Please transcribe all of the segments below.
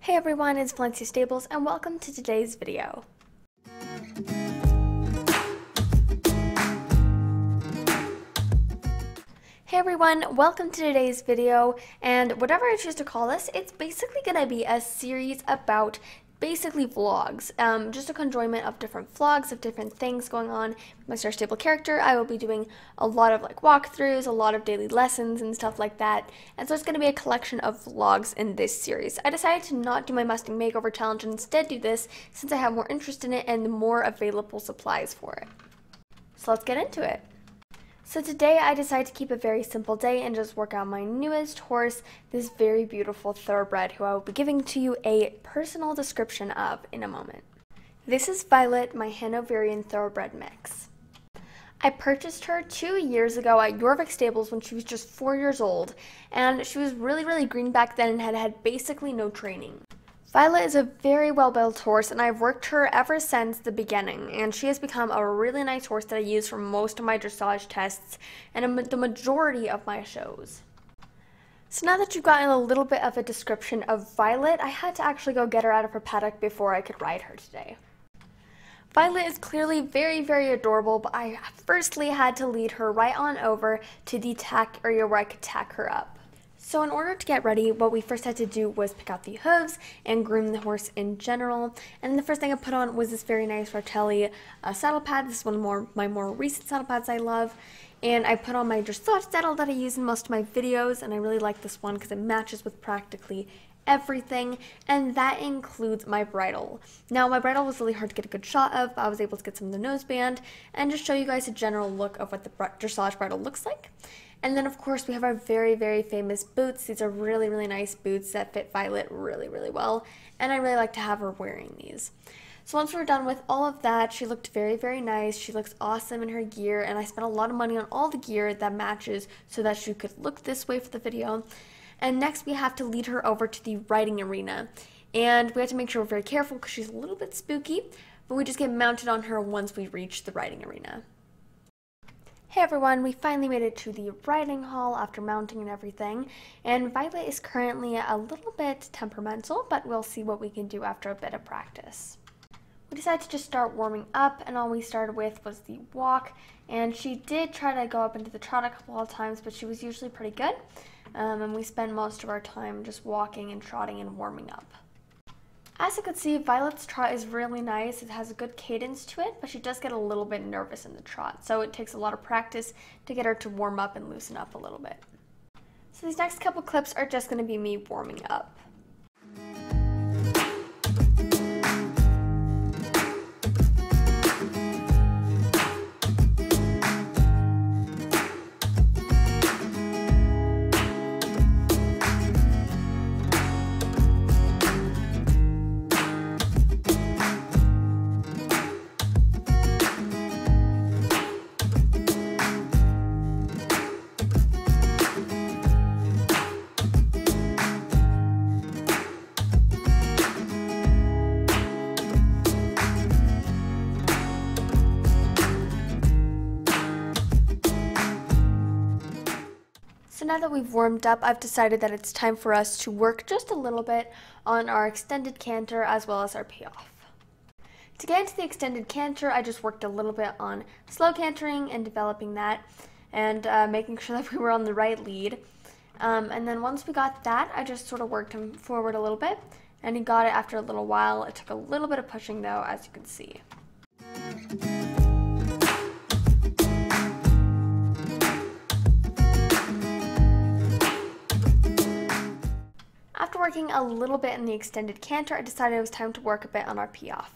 Hey everyone, it's Valencia Stables and welcome to today's video. Hey everyone, welcome to today's video, and whatever I choose to call this, it's basically going to be a series about basically vlogs, just a conjoinment of different vlogs of different things going on with my Star Stable character. I will be doing a lot of walkthroughs, a lot of daily lessons and stuff like that, and so it's going to be a collection of vlogs in this series. I decided to not do my Mustang Makeover Challenge and instead do this since I have more interest in it and more available supplies for it. So let's get into it. So today I decided to keep a very simple day and just work out my newest horse, this very beautiful thoroughbred who I will be giving to you a personal description of in a moment. This is Violet, my Hanoverian thoroughbred mix. I purchased her 2 years ago at Jorvik Stables when she was just 4 years old, and she was really green back then and had had basically no training. Violet is a very well-built horse, and I've worked her ever since the beginning, and she has become a really nice horse that I use for most of my dressage tests and the majority of my shows. So now that you've gotten a little bit of a description of Violet, I had to actually go get her out of her paddock before I could ride her today. Violet is clearly very adorable, but I firstly had to lead her right on over to the tack area where I could tack her up. So in order to get ready, what we first had to do was pick out the hooves and groom the horse in general. And the first thing I put on was this very nice Fratelli saddle pad. This is one of my more recent saddle pads I love. And I put on my dressage saddle that I use in most of my videos, and I really like this one because it matches with practically everything, and that includes my bridle. Now, my bridle was really hard to get a good shot of, but I was able to get some of the noseband and just show you guys a general look of what the dressage bridle looks like. And then, of course, we have our very famous boots. These are really nice boots that fit Violet really well, and I really like to have her wearing these. So once we're done with all of that, she looked very nice. She looks awesome in her gear, and I spent a lot of money on all the gear that matches so that she could look this way for the video. And next we have to lead her over to the riding arena, and we have to make sure we're very careful because she's a little bit spooky, but we just get mounted on her once we reach the riding arena. Hey everyone, we finally made it to the riding hall after mounting and everything, and Violet is currently a little bit temperamental, but we'll see what we can do after a bit of practice. We decided to just start warming up, and all we started with was the walk, and she did try to go up into the trot a couple of times, but she was usually pretty good, and we spent most of our time just walking and trotting and warming up. As you can see, Violet's trot is really nice. It has a good cadence to it, but she does get a little bit nervous in the trot, so it takes a lot of practice to get her to warm up and loosen up a little bit. So these next couple clips are just going to be me warming up. So now that we've warmed up, I've decided that it's time for us to work just a little bit on our extended canter as well as our Piaf. To get into the extended canter, I just worked a little bit on slow cantering and developing that and making sure that we were on the right lead. And then once we got that, I just sort of worked him forward a little bit, and he got it after a little while. It took a little bit of pushing though, as you can see. After working a little bit in the extended canter, I decided it was time to work a bit on our Piaf.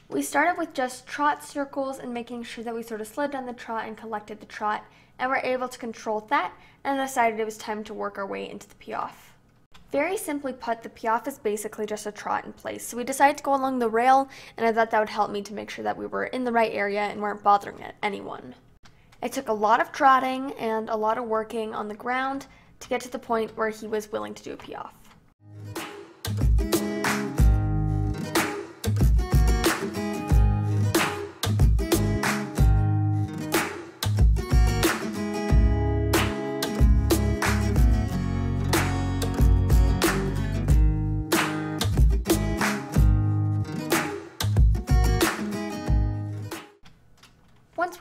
We started with just trot circles and making sure that we sort of slowed down the trot and collected the trot, and were able to control that, and decided it was time to work our way into the Piaf. Very simply put, the Piaf is basically just a trot in place, so we decided to go along the rail, and I thought that would help me to make sure that we were in the right area and weren't bothering anyone. It took a lot of trotting and a lot of working on the ground to get to the point where he was willing to do a Piaf.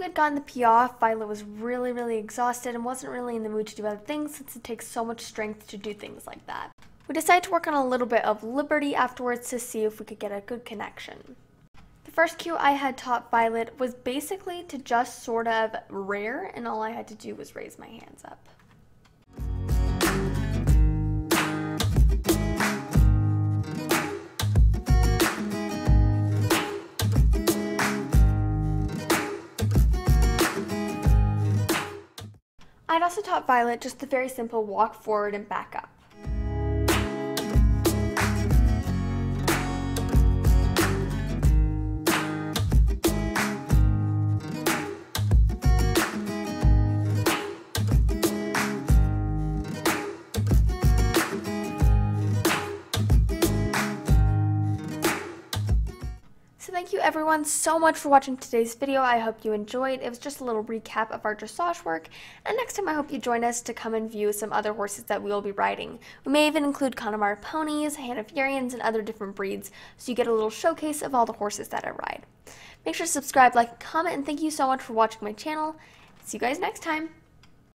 we had gotten the Piaf, Violet was really exhausted and wasn't really in the mood to do other things since it takes so much strength to do things like that. We decided to work on a little bit of Liberty afterwards to see if we could get a good connection. The first cue I had taught Violet was basically to just sort of rear, and all I had to do was raise my hands up. I'd also taught Violet just the very simple walk forward and back up. So thank you everyone so much for watching today's video. I hope you enjoyed. It was just a little recap of our dressage work, and next time I hope you join us to come and view some other horses that we will be riding. We may even include Connemara ponies, Hanoverians, and other different breeds, so you get a little showcase of all the horses that I ride. Make sure to subscribe, like, and comment, and thank you so much for watching my channel. See you guys next time.